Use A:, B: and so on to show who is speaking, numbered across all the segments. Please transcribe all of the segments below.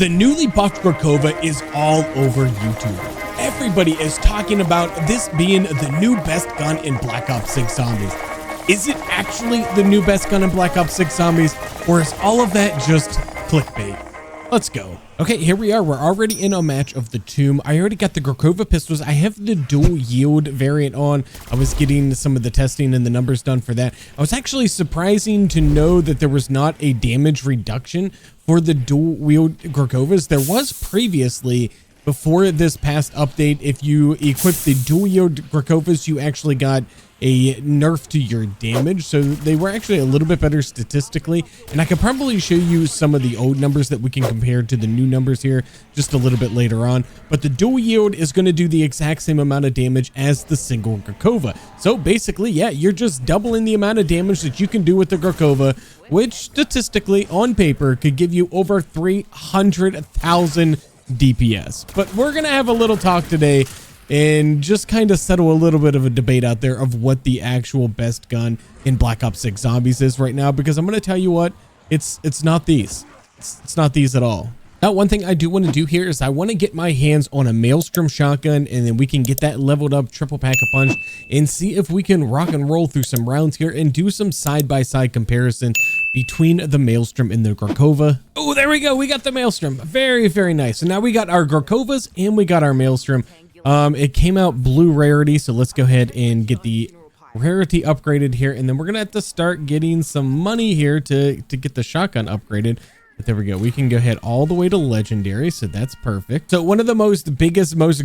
A: The newly buffed Grekova is all over YouTube. Everybody is talking about this being the new best gun in Black Ops 6 Zombies. Is it actually the new best gun in Black Ops 6 Zombies, or is all of that just clickbait? Let's go. Okay, here we are. We're already in a match of the Tomb. I already got the Grekova pistols. I have the dual yield variant on. I was getting some of the testing and the numbers done for that. I was actually surprising to know that there was not a damage reduction for the dual wield Grekovas. There was previously, before this past update. If you equip the dual yield Grekovas, you actually got a nerf to your damage, so they were actually a little bit better statistically, and I could probably show you some of the old numbers that we can compare to the new numbers here just a little bit later on. But the dual yield is going to do the exact same amount of damage as the single Grekova. So basically, yeah, you're just doubling the amount of damage that you can do with the Grekova, which statistically on paper could give you over 300,000 DPS. But we're gonna have a little talk today and just kind of settle a little bit of a debate out there of what the actual best gun in Black Ops 6 Zombies is right now, because I'm going to tell you what, it's not these. It's not these at all. Now, one thing I do want to do here is I want to get my hands on a Maelstrom shotgun, and then we can get that leveled up triple pack-a-punch and see if we can rock and roll through some rounds here and do some side-by-side comparison between the Maelstrom and the Grekova. Oh, there we go. We got the Maelstrom. Very, very nice. So now we got our Grekovas and we got our Maelstrom. It came out blue rarity, so let's go ahead and get the rarity upgraded here, and then we're gonna have to start getting some money here to get the shotgun upgraded. But there we go. We can go ahead all the way to legendary, so that's perfect. So one of the most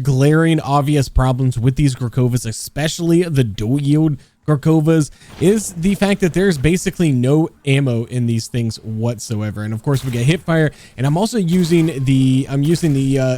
A: glaring obvious problems with these Grekovas, especially the dual yield Grekovas, is the fact that there's basically no ammo in these things whatsoever. And of course we get hipfire, and I'm also using the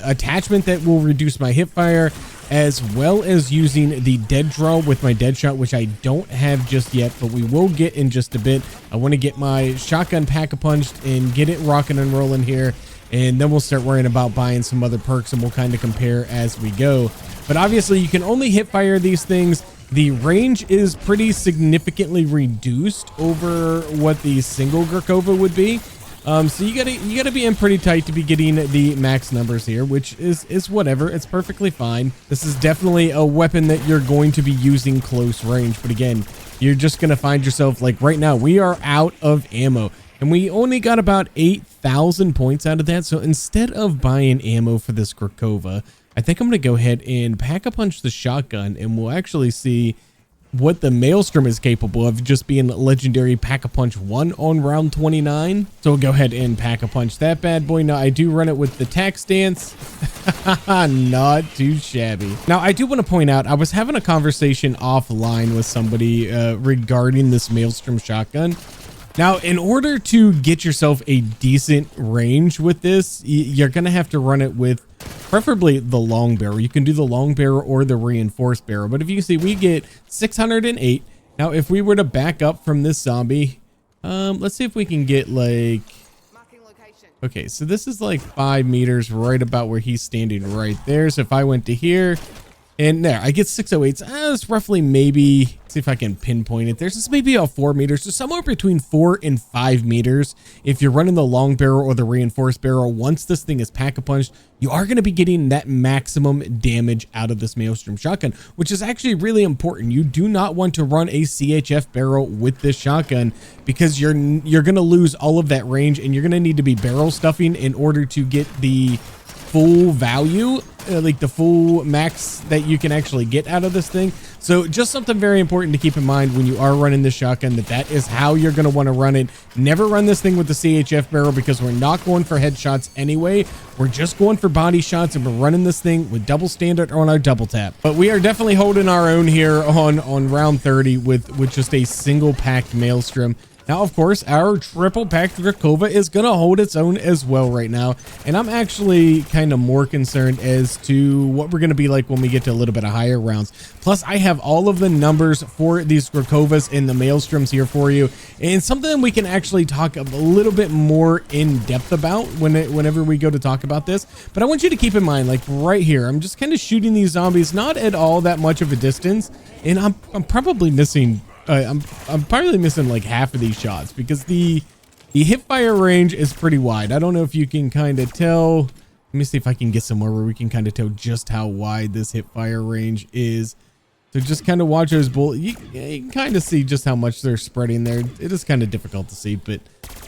A: attachment that will reduce my hipfire, as well as using the dead draw with my dead shot, which I don't have just yet, but we will get in just a bit. I want to get my shotgun pack-a-punched and get it rocking and rolling here, and then we'll start worrying about buying some other perks, and we'll kind of compare as we go. But obviously you can only hipfire these things. The range is pretty significantly reduced over what the single Grekova would be. So you gotta be in pretty tight to be getting the max numbers here, which is whatever. It's perfectly fine. This is definitely a weapon that you're going to be using close range. But again, you're just gonna find yourself, like right now, we are out of ammo, and we only got about 8,000 points out of that. So instead of buying ammo for this Grekova, I think I'm going to go ahead and pack-a-punch the shotgun, and we'll actually see what the Maelstrom is capable of, just being legendary pack-a-punch 1 on round 29. So we'll go ahead and pack-a-punch that bad boy. Now, I do run it with the tack stance. Not too shabby. Now, I do want to point out, I was having a conversation offline with somebody regarding this Maelstrom shotgun. Now, in order to get yourself a decent range with this, you're going to have to run it with preferably the long barrel. You can do the long barrel or the reinforced barrel. But if you can see, we get 608. Now, if we were to back up from this zombie, let's see if we can get like... Okay, so this is like 5 meters right about where he's standing right there. So if I went to here... And there, I get 608. It's roughly maybe, see if I can pinpoint it. There's this maybe about 4 meters. So somewhere between 4 and 5 meters. If you're running the long barrel or the reinforced barrel, once this thing is pack-a-punched, you are going to be getting that maximum damage out of this Maelstrom shotgun, which is actually really important. You do not want to run a CHF barrel with this shotgun, because you're going to lose all of that range, and you're going to need to be barrel stuffing in order to get the full value, like the full max that you can actually get out of this thing. So just something very important to keep in mind when you are running this shotgun, that is how you're going to want to run it. Never run this thing with the CHF barrel, because we're not going for headshots anyway. We're just going for body shots, and we're running this thing with double standard on our double tap. But we are definitely holding our own here on round 30 with just a single packed Maelstrom. Now, of course, our triple packed Grekova is going to hold its own as well right now. And I'm actually kind of more concerned as to what we're going to be like when we get to a little bit of higher rounds. Plus, I have all of the numbers for these Grekovas and the Maelstroms here for you. And something we can actually talk a little bit more in depth about whenever we go to talk about this. But I want you to keep in mind, like right here, I'm just kind of shooting these zombies not at all that much of a distance. And I'm probably missing... I'm probably missing like half of these shots, because the The hip fire range is pretty wide. I don't know if you can kind of tell. Let me see if I can get somewhere where we can kind of tell just how wide this hip fire range is. So just kind of watch those bullets. You can kind of see just how much they're spreading there. It is kind of difficult to see, but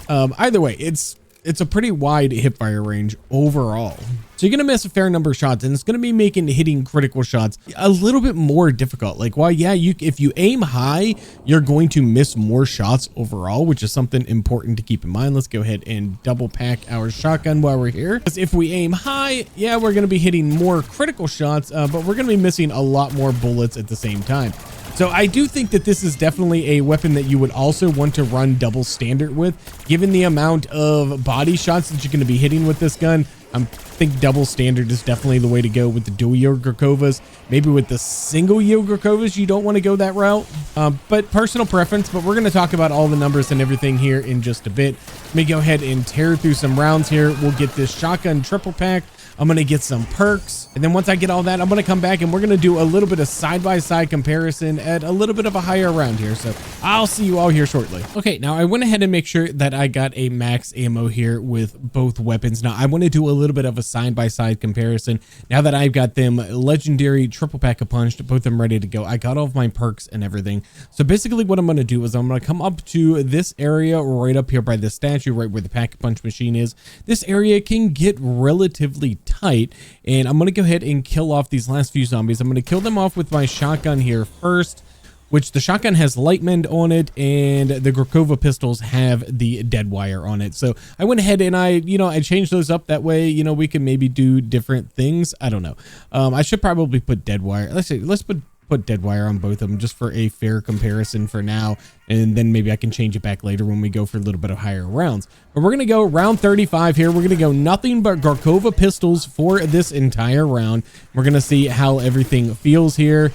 A: either way, it's a pretty wide hip fire range overall. So you're going to miss a fair number of shots, and it's going to be making hitting critical shots a little bit more difficult. Like, while, yeah, if you aim high, you're going to miss more shots overall, which is something important to keep in mind. Let's go ahead and double pack our shotgun while we're here. Because if we aim high, yeah, we're going to be hitting more critical shots, but we're going to be missing a lot more bullets at the same time. So I do think that this is definitely a weapon that you would also want to run double standard with, given the amount of body shots that you're going to be hitting with this gun. I think double standard is definitely the way to go with the dual yield Grekovas. Maybe with the single yield Grekovas, you don't want to go that route, but personal preference. But we're going to talk about all the numbers and everything here in just a bit. Let me go ahead and tear through some rounds here. We'll get this shotgun triple pack. I'm going to get some perks. And then once I get all that, I'm going to come back and we're going to do a little bit of side-by-side comparison at a little bit of a higher round here. So I'll see you all here shortly. Okay, now I went ahead and make sure that I got a max ammo here with both weapons. Now I want to do a little bit of a side-by-side comparison. Now that I've got them legendary triple pack of punch, both of them ready to go. I got all of my perks and everything. So basically what I'm going to do is I'm going to come up to this area right up here by the statue, right where the pack punch machine is. This area can get relatively tight, and I'm going to go ahead and kill off these last few zombies. I'm going to kill them off with my shotgun here first, which the shotgun has light mend on it, and the Grekova pistols have the dead wire on it. So I went ahead and I changed those up that way, we can maybe do different things. I don't know. I should probably put dead wire. Let's put dead wire on both of them just for a fair comparison for now, and then maybe I can change it back later when we go for a little bit of higher rounds. But we're gonna go round 35 here. We're gonna go nothing but Grekova pistols for this entire round. We're gonna see how everything feels here.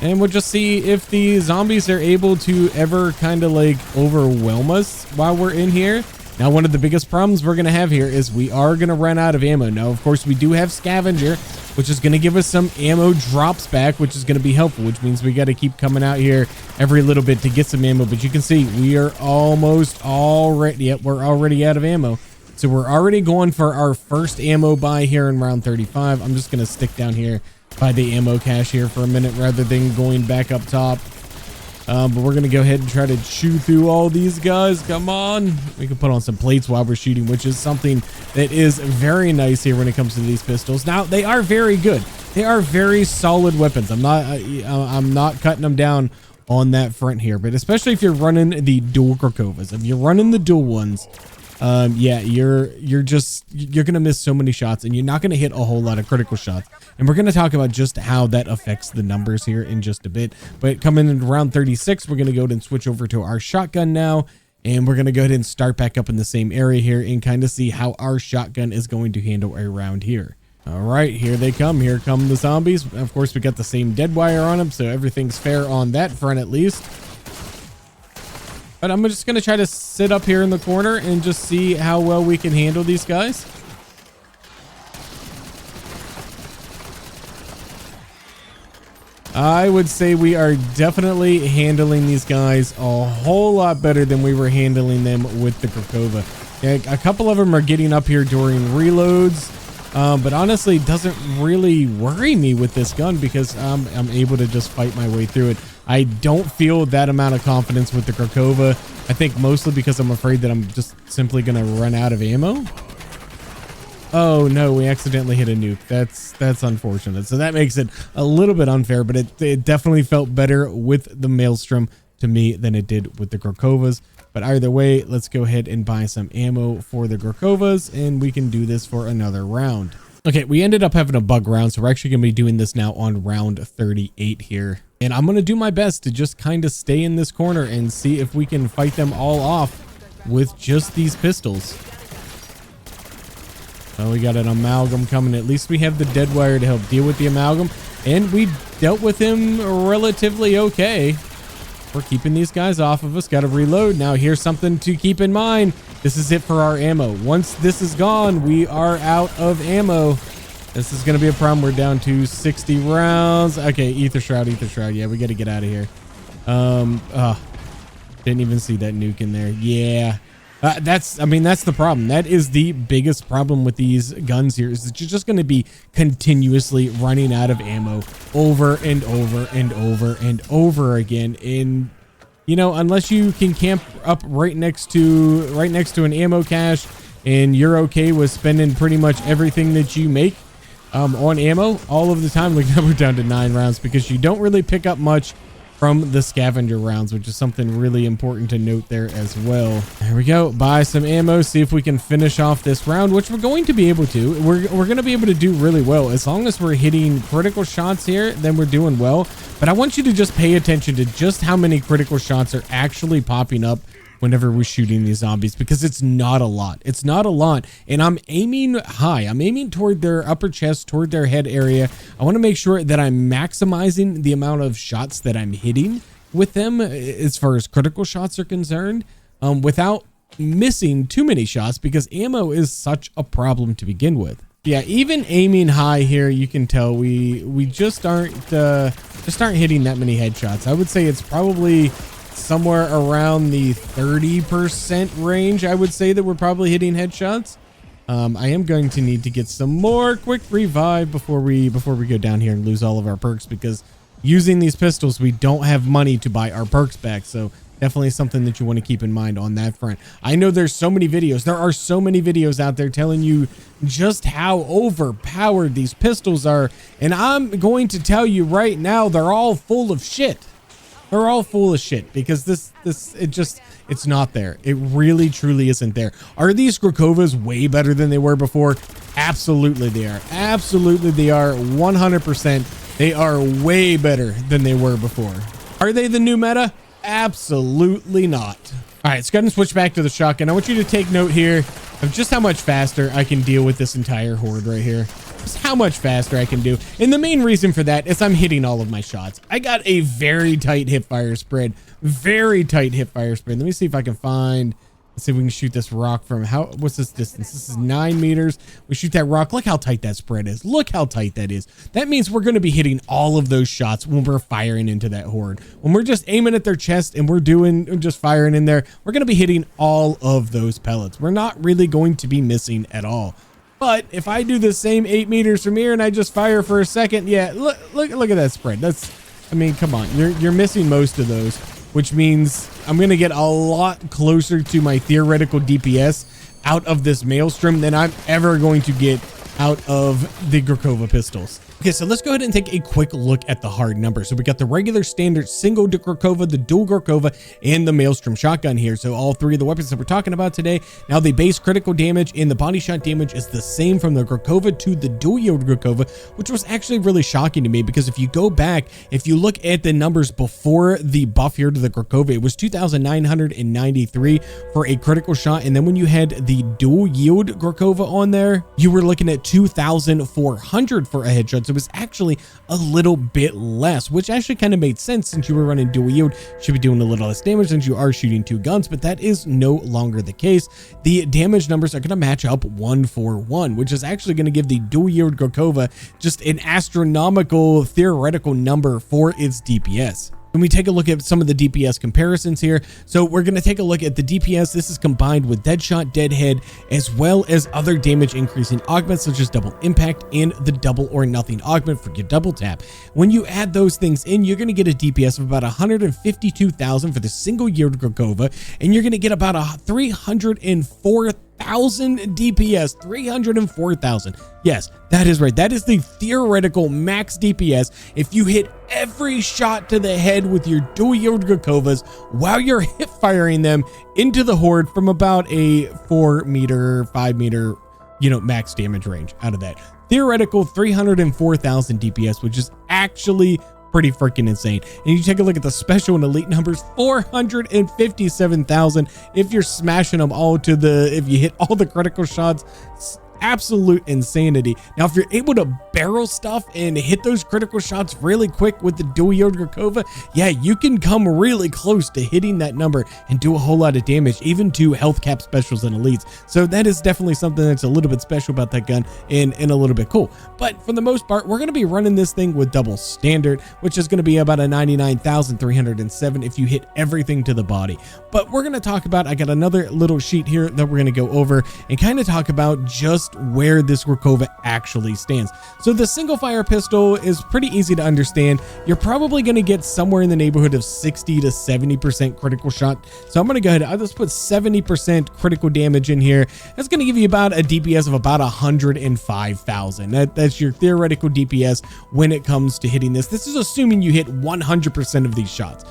A: And we'll just see if the zombies are able to ever kind of like overwhelm us while we're in here. Now, one of the biggest problems we're going to have here is we are going to run out of ammo. Now, of course, we do have scavenger, which is going to give us some ammo drops back, which is going to be helpful, which means we got to keep coming out here every little bit to get some ammo. But you can see we are almost already, yep, we're already out of ammo. So we're already going for our first ammo buy here in round 35. I'm just going to stick down here by the ammo cache here for a minute rather than going back up top. But we're going to go ahead and try to chew through all these guys. Come on. We can put on some plates while we're shooting, which is something that is very nice here when it comes to these pistols. Now, they are very good. They are very solid weapons. I'm not cutting them down on that front here, but especially if you're running the dual Grekovas. If you're running the dual ones, yeah, you're going to miss so many shots, and you're not going to hit a whole lot of critical shots. And we're going to talk about just how that affects the numbers here in just a bit. But coming in round 36, we're going to go ahead and switch over to our shotgun now. And we're going to go ahead and start back up in the same area here and kind of see how our shotgun is going to handle a round here. All right, here they come. Here come the zombies. Of course, we got the same dead wire on them, so everything's fair on that front at least. But I'm just going to try to sit up here in the corner and just see how well we can handle these guys. I would say we are definitely handling these guys a whole lot better than we were handling them with the Grekova. A couple of them are getting up here during reloads, but honestly, it doesn't really worry me with this gun because I'm able to just fight my way through it. I don't feel that amount of confidence with the Grekova. I think mostly because I'm afraid that I'm just simply going to run out of ammo. Oh no, we accidentally hit a nuke. That's unfortunate. So that makes it a little bit unfair, but it definitely felt better with the Maelstrom to me than it did with the Grekovas. But either way, let's go ahead and buy some ammo for the Grekovas, and we can do this for another round. Okay, we ended up having a bug round, so we're actually going to be doing this now on round 38 here. And I'm going to do my best to just kind of stay in this corner and see if we can fight them all off with just these pistols. Oh, we got an amalgam coming. At least we have the dead wire to help deal with the amalgam. And we dealt with him relatively okay. We're keeping these guys off of us. Got to reload. Now, here's something to keep in mind. This is it for our ammo. Once this is gone, we are out of ammo. This is going to be a problem. We're down to 60 rounds. Okay, ether shroud. Yeah, we got to get out of here. Didn't even see that nuke in there. Yeah. That's the problem. That is the biggest problem with these guns here, is that you're just going to be continuously running out of ammo over and over and over and over again. And, you know, unless you can camp up right next to an ammo cache and you're okay with spending pretty much everything that you make on ammo all of the time. Look, now we're down to 9 rounds because you don't really pick up much from the scavenger rounds, which is something really important to note there as well. There we go. Buy some ammo, see if we can finish off this round, which we're going to be able to. We're going to be able to do really well. As long as we're hitting critical shots here, then we're doing well. But I want you to just pay attention to just how many critical shots are actually popping up whenever we're shooting these zombies, because it's not a lot. It's not a lot. And I'm aiming high. I'm aiming toward their upper chest, toward their head area. I want to make sure that I'm maximizing the amount of shots that I'm hitting with them as far as critical shots are concerned, without missing too many shots, because ammo is such a problem to begin with. Yeah, even aiming high here, you can tell we just aren't hitting that many headshots. I would say it's probably somewhere around the 30% range. I would say that we're probably hitting headshots. I am going to need to get some more quick revive before we go down here and lose all of our perks, because using these pistols, we don't have money to buy our perks back. So definitely something that you want to keep in mind on that front. I know there's so many videos. There are so many videos out there telling you just how overpowered these pistols are. And I'm going to tell you right now, they're all full of shit. They're all full of shit, because it's not there. It really, truly isn't there. Are these Grekovas way better than they were before? Absolutely they are. Absolutely they are. 100%. They are way better than they were before. Are they the new meta? Absolutely not. All right, let's go ahead and switch back to the shotgun. I want you to take note here of just how much faster I can deal with this entire horde right here. Just how much faster I can do. And the main reason for that is I'm hitting all of my shots. I got a very tight hip fire spread. Very tight hip fire spread. Let me see if I can find... Let's see if we can shoot this rock from... What's this distance? This is 9 meters. We shoot that rock. Look how tight that spread is. Look how tight that is. That means we're going to be hitting all of those shots when we're firing into that horde. When we're just aiming at their chest and we're just firing in there, we're going to be hitting all of those pellets. We're not really going to be missing at all. But if I do the same 8 meters from here and I just fire for a second, yeah, look at that spread. I mean, come on, you're missing most of those, which means I'm going to get a lot closer to my theoretical DPS out of this Maelstrom than I'm ever going to get out of the Grekova pistols. Okay, so let's go ahead and take a quick look at the hard numbers. So we got the regular standard single Grekova, the dual Grekova, and the Maelstrom shotgun here. So all three of the weapons that we're talking about today. Now the base critical damage and the body shot damage is the same from the Grekova to the dual yield Grekova, which was actually really shocking to me, because if you go back, if you look at the numbers before the buff here to the Grekova, it was 2,993 for a critical shot. And then when you had the dual yield Grekova on there, you were looking at 2,400 for a headshot. So it was actually a little bit less, which actually kind of made sense since you were running dual yield. Should be doing a little less damage since you are shooting 2 guns, but that is no longer the case. The damage numbers are going to match up 1-for-1, which is actually going to give the dual yield Grekova just an astronomical theoretical number for its DPS. When we take a look at some of the DPS comparisons here, so we're going to take a look at the DPS. This is combined with Deadshot, Deadhead, as well as other damage increasing augments such as double impact and the double or nothing augment for your double tap. When you add those things in, you're going to get a DPS of about 152,000 for the single yield Grekova, and you're going to get about a 304,000 DPS. 304,000. Yes, that is right. That is the theoretical max DPS if you hit every shot to the head with your dual yield Grekovas while you're hip firing them into the horde from about a 4 meter, 5 meter, max damage range out of that. Theoretical 304,000 DPS, which is actually pretty freaking insane. And you take a look at the special and elite numbers, 457,000 if you're smashing them all if you hit all the critical shots. absolute insanity. Now, if you're able to barrel stuff and hit those critical shots really quick with the dual-wield Grekova, yeah, you can come really close to hitting that number and do a whole lot of damage, even to health cap specials and elites. So that is definitely something that's a little bit special about that gun and a little bit cool. But for the most part, we're going to be running this thing with double standard, which is going to be about a 99,307 if you hit everything to the body. But we're going to talk about, I got another little sheet here that we're going to go over and kind of talk about just where this Grekova actually stands. So the single fire pistol is pretty easy to understand. You're probably going to get somewhere in the neighborhood of 60 to 70% critical shot. So I'm going to go ahead, I'll just put 70% critical damage in here. That's going to give you about a DPS of about 105,000. That's your theoretical DPS when it comes to hitting this. This is assuming you hit 100% of these shots.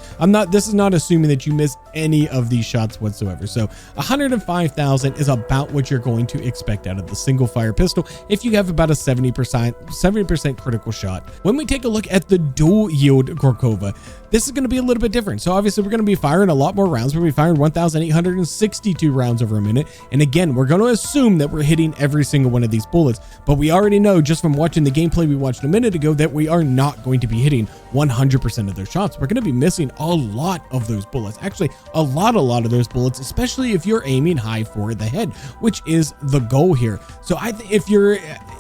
A: This is not assuming that you miss any of these shots whatsoever. So 105,000 is about what you're going to expect out of the single fire pistol if you have about a 70% critical shot. When we take a look at the dual yield Grekova, this is going to be a little bit different. So obviously we're going to be firing a lot more rounds. We're going to be firing 1,862 rounds over a minute. And again, we're going to assume that we're hitting every single one of these bullets, but we already know just from watching the gameplay we watched a minute ago that we are not going to be hitting 100% of those shots. We're going to be missing a lot of those bullets. Actually, a lot of those bullets, especially if you're aiming high for the head, which is the goal here. So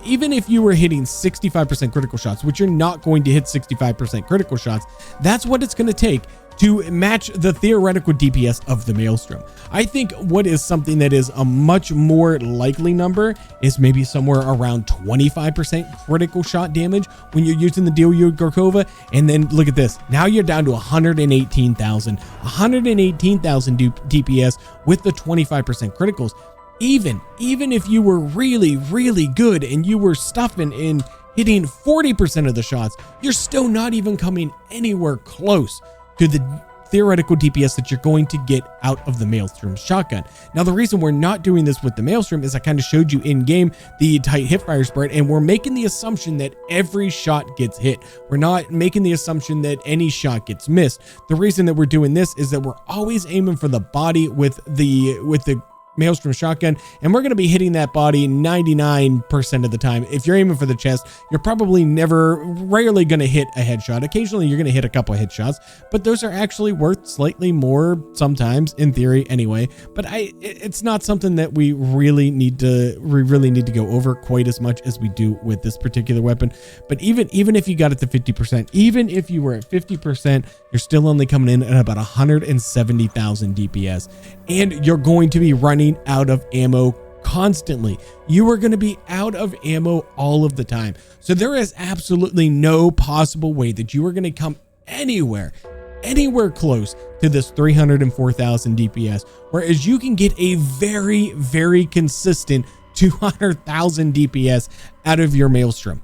A: even if you were hitting 65% critical shots, which you're not going to hit 65% critical shots, that's what it's going to take to match the theoretical DPS of the Maelstrom. I think what is something that is a much more likely number is maybe somewhere around 25% critical shot damage when you're using the dual-wield Grekova. And then look at this. Now you're down to 118,000 DPS with the 25% criticals. Even if you were really good and you were stuffing and hitting 40% of the shots, you're still not even coming anywhere close to the theoretical DPS that you're going to get out of the Maelstrom shotgun. Now, the reason we're not doing this with the Maelstrom is I kind of showed you in game the tight hipfire spread, and we're making the assumption that every shot gets hit. We're not making the assumption that any shot gets missed. The reason that we're doing this is that we're always aiming for the body with the Maelstrom shotgun, and we're going to be hitting that body 99% of the time. If you're aiming for the chest, you're probably rarely going to hit a headshot. Occasionally you're going to hit a couple of headshots, but those are actually worth slightly more sometimes, in theory anyway. But it's not something that we really need to go over quite as much as we do with this particular weapon. But even if you got it to 50%, even if you were at 50%, you're still only coming in at about 170,000 DPS, and you're going to be running out of ammo constantly. You are going to be out of ammo all of the time. So there is absolutely no possible way that you are going to come anywhere close to this 304,000 DPS, whereas you can get a very consistent 200,000 DPS out of your Maelstrom.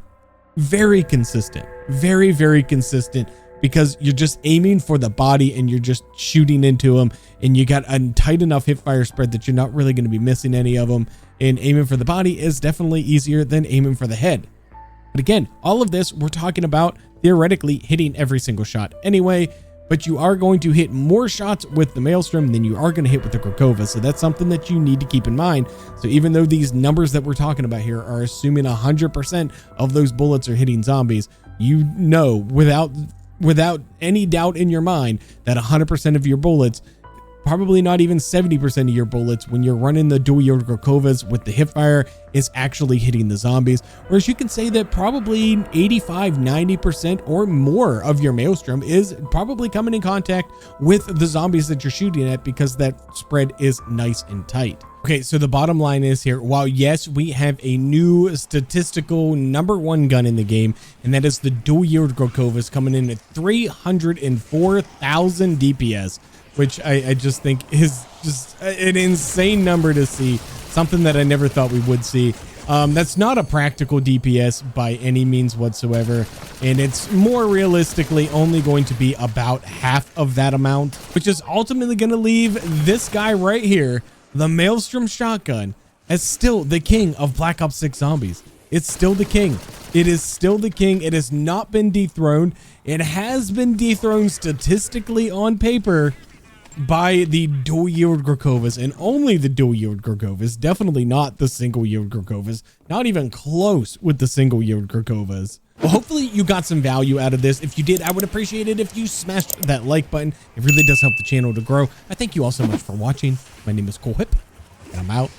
A: Very consistent, very consistent, because you're just aiming for the body and you're just shooting into them, and you got a tight enough hipfire spread that you're not really going to be missing any of them. And aiming for the body is definitely easier than aiming for the head. But again, all of this, we're talking about theoretically hitting every single shot anyway, but you are going to hit more shots with the Maelstrom than you are going to hit with the Grekova. So that's something that you need to keep in mind. So even though these numbers that we're talking about here are assuming 100% of those bullets are hitting zombies, you know without any doubt in your mind that 100% of your bullets, probably not even 70% of your bullets when you're running the dual-wield Grekovas with the hipfire, is actually hitting the zombies. Whereas you can say that probably 85-90% or more of your Maelstrom is probably coming in contact with the zombies that you're shooting at, because that spread is nice and tight. Okay, so the bottom line is here, while yes, we have a new statistical #1 gun in the game, and that is the dual-wield Grekovas coming in at 304,000 DPS, which I just think is just an insane number to see, something that I never thought we would see. That's not a practical DPS by any means whatsoever, and it's more realistically only going to be about half of that amount, which is ultimately going to leave this guy right here, the Maelstrom shotgun, as still the king of Black Ops 6 Zombies. It's still the king. It is still the king. It has not been dethroned. It has been dethroned statistically on paper, buy the dual yield Grekovas and only the dual yield Grekovas. Definitely not the single yield Grekovas. Not even close with the single yield Grekovas. Well, hopefully you got some value out of this. If you did, I would appreciate it if you smashed that like button. It really does help the channel to grow. I thank you all so much for watching. My name is Cool Whip, and I'm out.